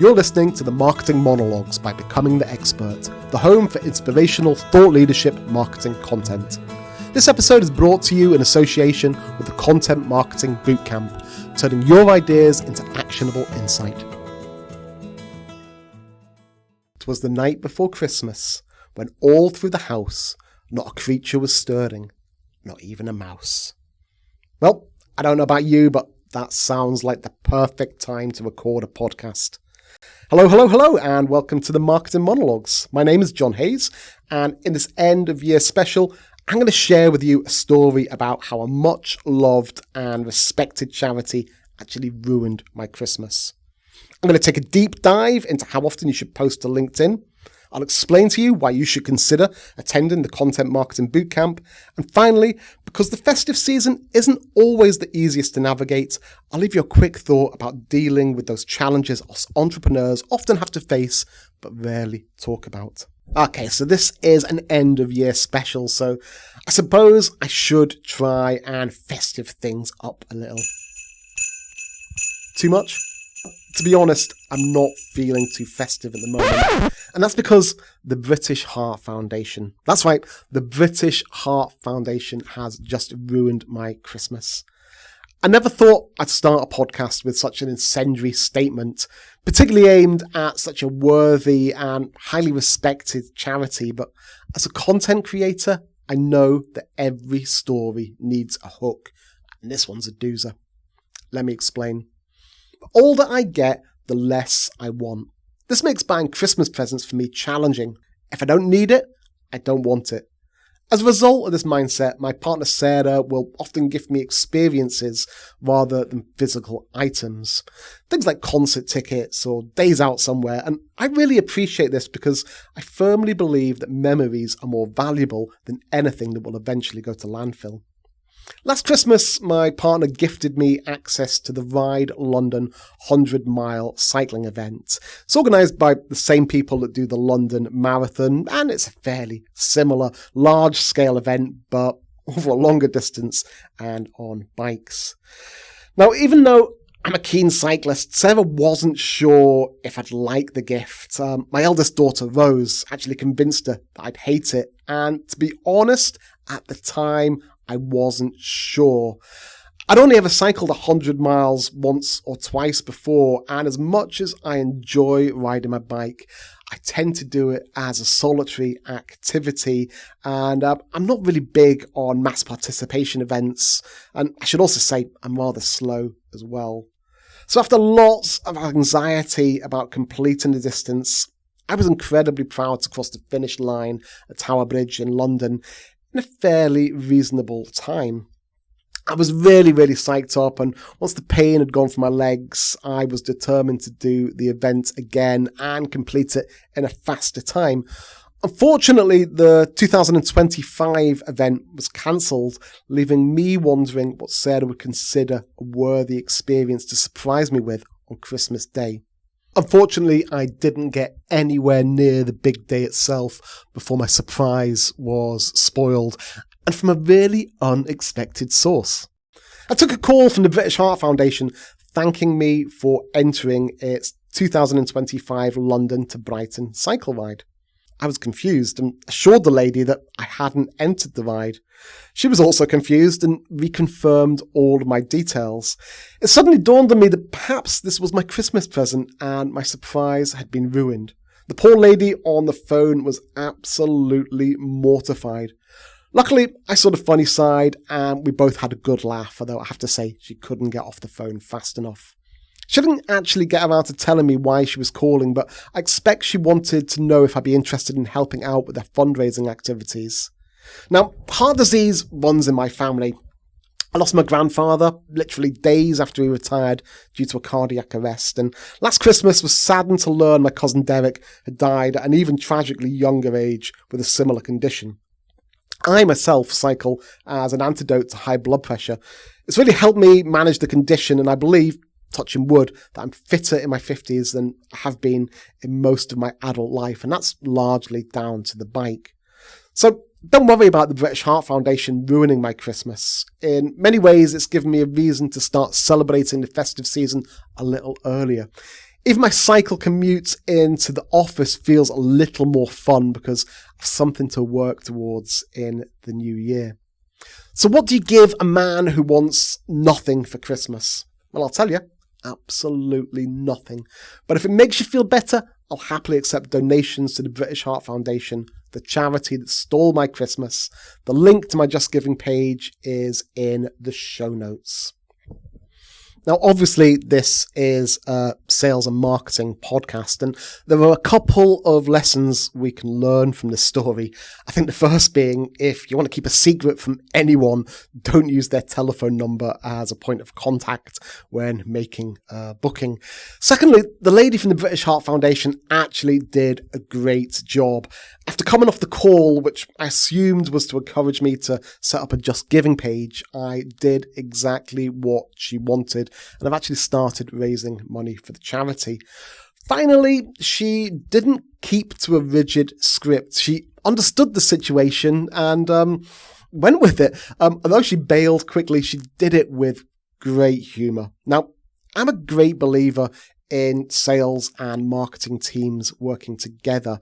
You're listening to the Marketing Monologues by Becoming the Expert, the home for inspirational thought leadership marketing content. This episode is brought to you in association with the Content Marketing Bootcamp, turning your ideas into actionable insight. It was the night before Christmas, when all through the house, not a creature was stirring, not even a mouse. Well, I don't know about you, but that sounds like the perfect time to record a podcast. Hello, and welcome to the Marketing Monologues. My name is John Hayes, and in this end of year special, I'm going to share with you a story about how a much loved and respected charity actually ruined my Christmas. I'm going to take a deep dive into how often you should post to LinkedIn. I'll explain to you why you should consider attending the Content Marketing Bootcamp. And finally, because the festive season isn't always the easiest to navigate, I'll leave you a quick thought about dealing with those challenges us entrepreneurs often have to face, but rarely talk about. Okay, so this is an end of year special, so I suppose I should try and festive things up a little. Too much? To be honest, I'm not feeling too festive at the moment. And that's because the British Heart Foundation, that's right, the British Heart Foundation has just ruined my Christmas. I never thought I'd start a podcast with such an incendiary statement, particularly aimed at such a worthy and highly respected charity. But as a content creator, I know that every story needs a hook, and this one's a doozer. Let me explain. The older I get, the less I want. This makes buying Christmas presents for me challenging. If I don't need it, I don't want it. As a result of this mindset, my partner Sarah will often gift me experiences rather than physical items. Things like concert tickets or days out somewhere, and I really appreciate this because I firmly believe that memories are more valuable than anything that will eventually go to landfill. Last Christmas, my partner gifted me access to the Ride London 100-mile cycling event. It's organised by the same people that do the London Marathon, and it's a fairly similar large-scale event, but over a longer distance and on bikes. Now, even though I'm a keen cyclist, Sarah wasn't sure if I'd like the gift. My eldest daughter, Rose, actually convinced her that I'd hate it, and to be honest, at the time, I wasn't sure. I'd only ever cycled 100 miles once or twice before, and as much as I enjoy riding my bike, I tend to do it as a solitary activity, and I'm not really big on mass participation events, and I should also say I'm rather slow as well. So after lots of anxiety about completing the distance, I was incredibly proud to cross the finish line at Tower Bridge in London in a fairly reasonable time. I was really psyched up, and once the pain had gone from my legs, I was determined to do the event again and complete it in a faster time. Unfortunately, the 2025 event was cancelled, leaving me wondering what Sarah would consider a worthy experience to surprise me with on Christmas Day. Unfortunately, I didn't get anywhere near the big day itself before my surprise was spoiled, and from a really unexpected source. I took a call from the British Heart Foundation thanking me for entering its 2025 London to Brighton cycle ride. I was confused and assured the lady that I hadn't entered the ride. She was also confused and reconfirmed all of my details. It suddenly dawned on me that perhaps this was my Christmas present and my surprise had been ruined. The poor lady on the phone was absolutely mortified. Luckily, I saw the funny side and we both had a good laugh, although I have to say she couldn't get off the phone fast enough. She didn't actually get around to telling me why she was calling, but I expect she wanted to know if I'd be interested in helping out with their fundraising activities. Now, heart disease runs in my family. I lost my grandfather literally days after he retired due to a cardiac arrest, and last Christmas was saddened to learn my cousin Derek had died at an even tragically younger age with a similar condition. I myself cycle as an antidote to high blood pressure. It's really helped me manage the condition, and I believe, touching wood, that I'm fitter in my 50s than I have been in most of my adult life, and that's largely down to the bike. So don't worry about the British Heart Foundation ruining my Christmas. In many ways, it's given me a reason to start celebrating the festive season a little earlier. Even my cycle commute into the office feels a little more fun because of something to work towards in the new year. So what do you give a man who wants nothing for Christmas? Well, I'll tell you, absolutely nothing. But if it makes you feel better, I'll happily accept donations to the British Heart Foundation, the charity that stole my Christmas. The link to my Just Giving page is in the show notes. Now, obviously, this is a sales and marketing podcast, and there are a couple of lessons we can learn from this story. I think the first being, if you want to keep a secret from anyone, don't use their telephone number as a point of contact when making a booking. Secondly, the lady from the British Heart Foundation actually did a great job. After coming off the call, which I assumed was to encourage me to set up a Just Giving page, I did exactly what she wanted, and I've actually started raising money for the charity. Finally, she didn't keep to a rigid script. She understood the situation and went with it. Although she bailed quickly, she did it with great humour. Now, I'm a great believer in sales and marketing teams working together.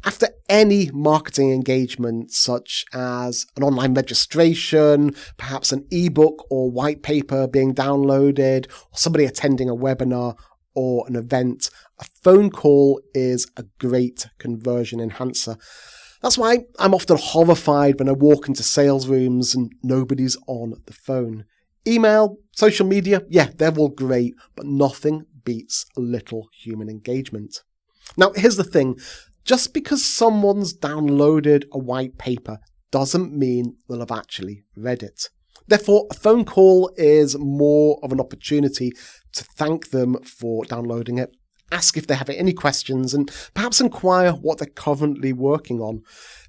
After any marketing engagement, such as an online registration, perhaps an ebook or white paper being downloaded, or somebody attending a webinar or an event, a phone call is a great conversion enhancer. That's why I'm often horrified when I walk into sales rooms and nobody's on the phone. Email, social media, yeah, they're all great, but nothing beats a little human engagement. Now, here's the thing. Just because someone's downloaded a white paper doesn't mean they'll have actually read it. Therefore, a phone call is more of an opportunity to thank them for downloading it, ask if they have any questions, and perhaps inquire what they're currently working on.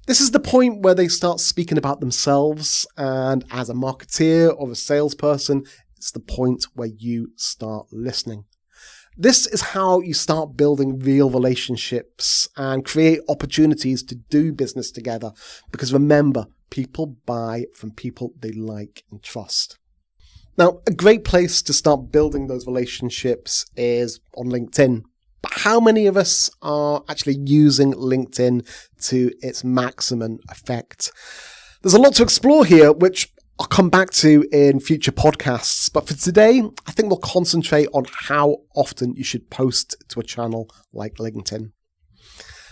This is the point where they start speaking about themselves, and as a marketeer or a salesperson, it's the point where you start listening. This is how you start building real relationships and create opportunities to do business together. Because remember, people buy from people they like and trust. Now, a great place to start building those relationships is on LinkedIn. But how many of us are actually using LinkedIn to its maximum effect? There's a lot to explore here, which I'll come back to in future podcasts, but for today, I think we'll concentrate on how often you should post to a channel like LinkedIn.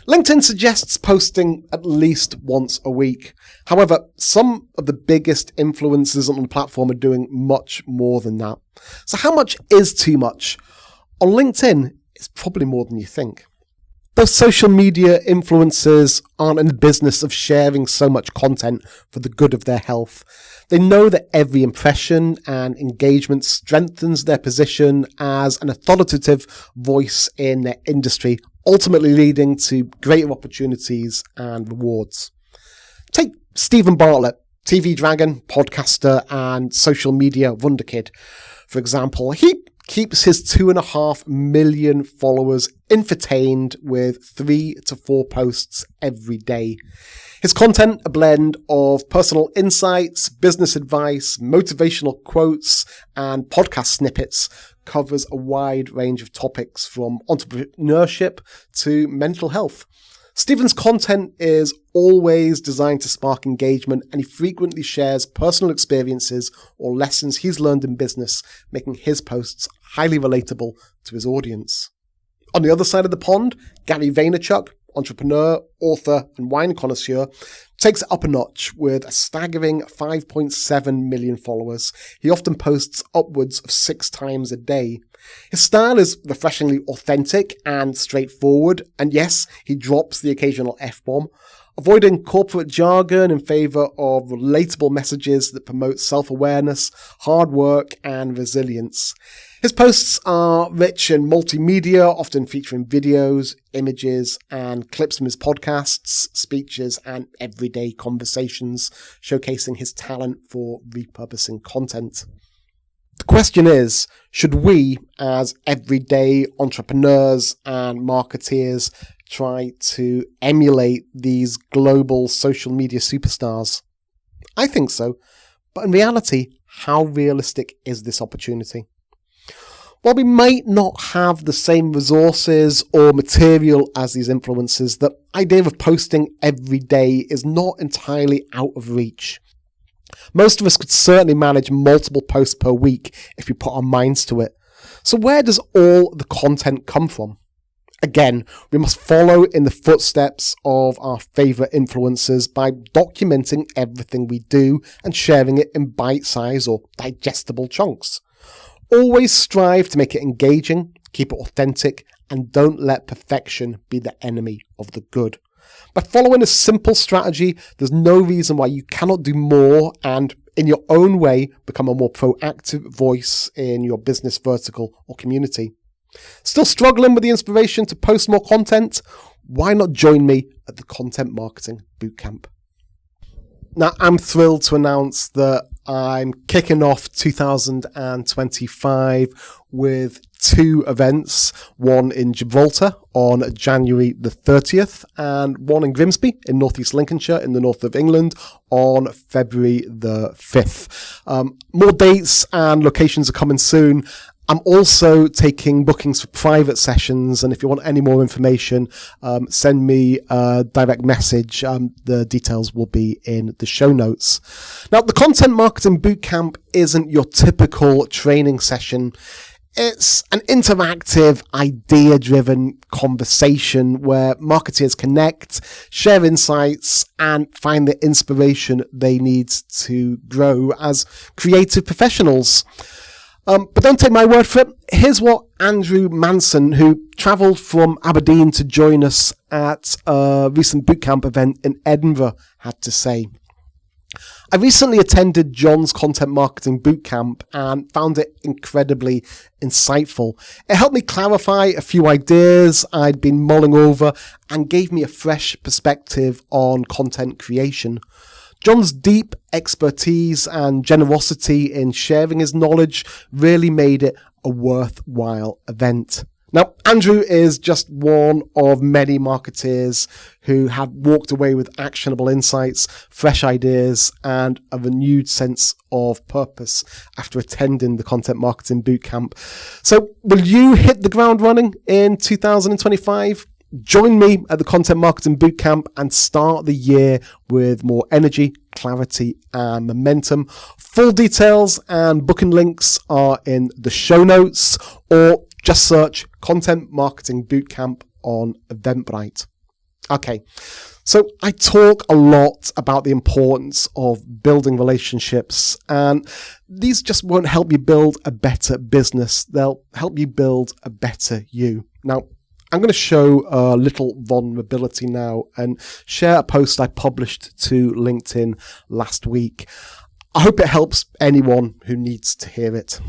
LinkedIn suggests posting at least once a week. However, some of the biggest influencers on the platform are doing much more than that. So how much is too much? On LinkedIn, it's probably more than you think. Those social media influencers aren't in the business of sharing so much content for the good of their health. They know that every impression and engagement strengthens their position as an authoritative voice in their industry, ultimately leading to greater opportunities and rewards. Take Stephen Bartlett, TV dragon, podcaster, and social media wunderkid. For example, he keeps his 2.5 million followers entertained with 3 to 4 posts every day. His content, a blend of personal insights, business advice, motivational quotes, and podcast snippets, covers a wide range of topics from entrepreneurship to mental health. Stephen's content is always designed to spark engagement, and he frequently shares personal experiences or lessons he's learned in business, making his posts highly relatable to his audience. On the other side of the pond, Gary Vaynerchuk, entrepreneur, author, and wine connoisseur, takes it up a notch with a staggering 5.7 million followers. He often posts upwards of 6 times a day. His style is refreshingly authentic and straightforward, and yes, he drops the occasional F-bomb, avoiding corporate jargon in favor of relatable messages that promote self-awareness, hard work, and resilience. His posts are rich in multimedia, often featuring videos, images, and clips from his podcasts, speeches, and everyday conversations, showcasing his talent for repurposing content. The question is, should we, as everyday entrepreneurs and marketeers, try to emulate these global social media superstars? I think so, but in reality, how realistic is this opportunity? While we might not have the same resources or material as these influencers, the idea of posting every day is not entirely out of reach. Most of us could certainly manage multiple posts per week if we put our minds to it. So where does all the content come from? Again, we must follow in the footsteps of our favourite influencers by documenting everything we do and sharing it in bite-sized or digestible chunks. Always strive to make it engaging, keep it authentic, and don't let perfection be the enemy of the good. By following a simple strategy, there's no reason why you cannot do more and, in your own way, become a more proactive voice in your business vertical or community. Still struggling with the inspiration to post more content? Why not join me at the Content Marketing Bootcamp? Now, I'm thrilled to announce that I'm kicking off 2025 with 2 events, one in Gibraltar on January the 30th and one in Grimsby in northeast Lincolnshire in the north of England on February the 5th. More dates and locations are coming soon. I'm also taking bookings for private sessions, and if you want any more information, send me a direct message. The details will be in the show notes. Now, the Content Marketing Bootcamp isn't your typical training session. It's an interactive, idea-driven conversation where marketers connect, share insights, and find the inspiration they need to grow as creative professionals. But don't take my word for it. Here's what Andrew Manson, who travelled from Aberdeen to join us at a recent bootcamp event in Edinburgh, had to say. I recently attended John's Content Marketing Bootcamp and found it incredibly insightful. It helped me clarify a few ideas I'd been mulling over and gave me a fresh perspective on content creation. John's deep expertise and generosity in sharing his knowledge really made it a worthwhile event. Now, Andrew is just one of many marketeers who have walked away with actionable insights, fresh ideas, and a renewed sense of purpose after attending the Content Marketing Bootcamp. So, will you hit the ground running in 2025? Join me at the Content Marketing Bootcamp and start the year with more energy, clarity, and momentum. Full details and booking links are in the show notes, or just search Content Marketing Bootcamp on Eventbrite. Okay, so I talk a lot about the importance of building relationships, and these just won't help you build a better business. They'll help you build a better you. Now, I'm going to show a little vulnerability now and share a post I published to LinkedIn last week. I hope it helps anyone who needs to hear it.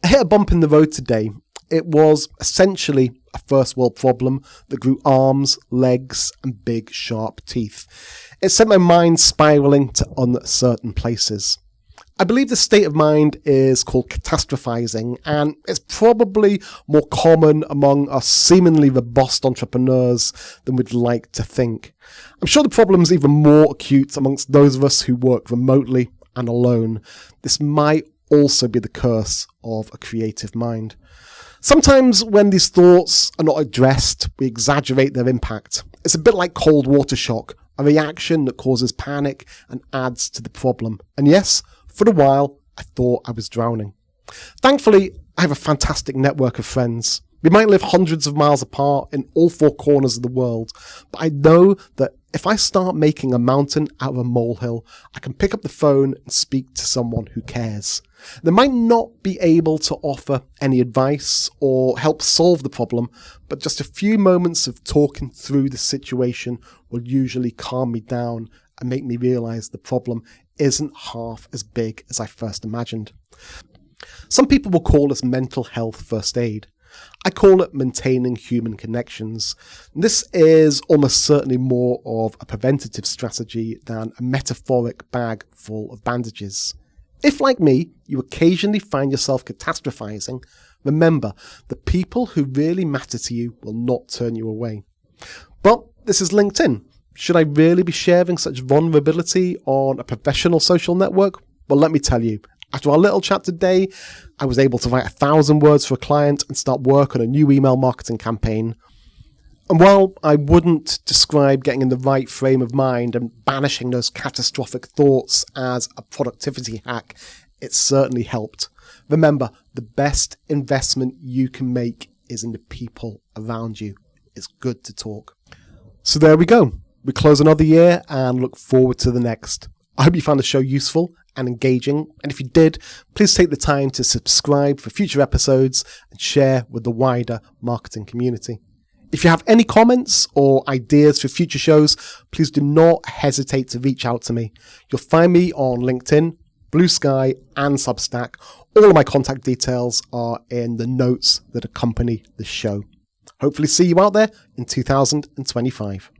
I hit a bump in the road today. It was essentially a first world problem that grew arms, legs, and big sharp teeth. It sent my mind spiraling to uncertain places. I believe this state of mind is called catastrophizing, and it's probably more common among us seemingly robust entrepreneurs than we'd like to think. I'm sure the problem is even more acute amongst those of us who work remotely and alone. This might also be the curse of a creative mind. Sometimes when these thoughts are not addressed, we exaggerate their impact. It's a bit like cold water shock, a reaction that causes panic and adds to the problem. And yes, for a while, I thought I was drowning. Thankfully, I have a fantastic network of friends. We might live hundreds of miles apart in all 4 corners of the world, but I know that if I start making a mountain out of a molehill, I can pick up the phone and speak to someone who cares. They might not be able to offer any advice or help solve the problem, but just a few moments of talking through the situation will usually calm me down and make me realize the problem isn't half as big as I first imagined. Some people will call this mental health first aid. I call it maintaining human connections. This is almost certainly more of a preventative strategy than a metaphoric bag full of bandages. If, like me, you occasionally find yourself catastrophizing, remember that people who really matter to you will not turn you away. But this is LinkedIn. Should I really be sharing such vulnerability on a professional social network? Well, let me tell you, After our little chat today, I was able to write 1,000 words for a client and start work on a new email marketing campaign. And while I wouldn't describe getting in the right frame of mind and banishing those catastrophic thoughts as a productivity hack, it certainly helped. Remember, the best investment you can make is in the people around you. It's good to talk. So there we go. We close another year and look forward to the next. I hope you found the show useful and engaging, and if you did, please take the time to subscribe for future episodes and share with the wider marketing community. If you have any comments or ideas for future shows, please do not hesitate to reach out to me. You'll find me on LinkedIn, Blue Sky, and Substack. All of my contact details are in the notes that accompany the show. Hopefully see you out there in 2025.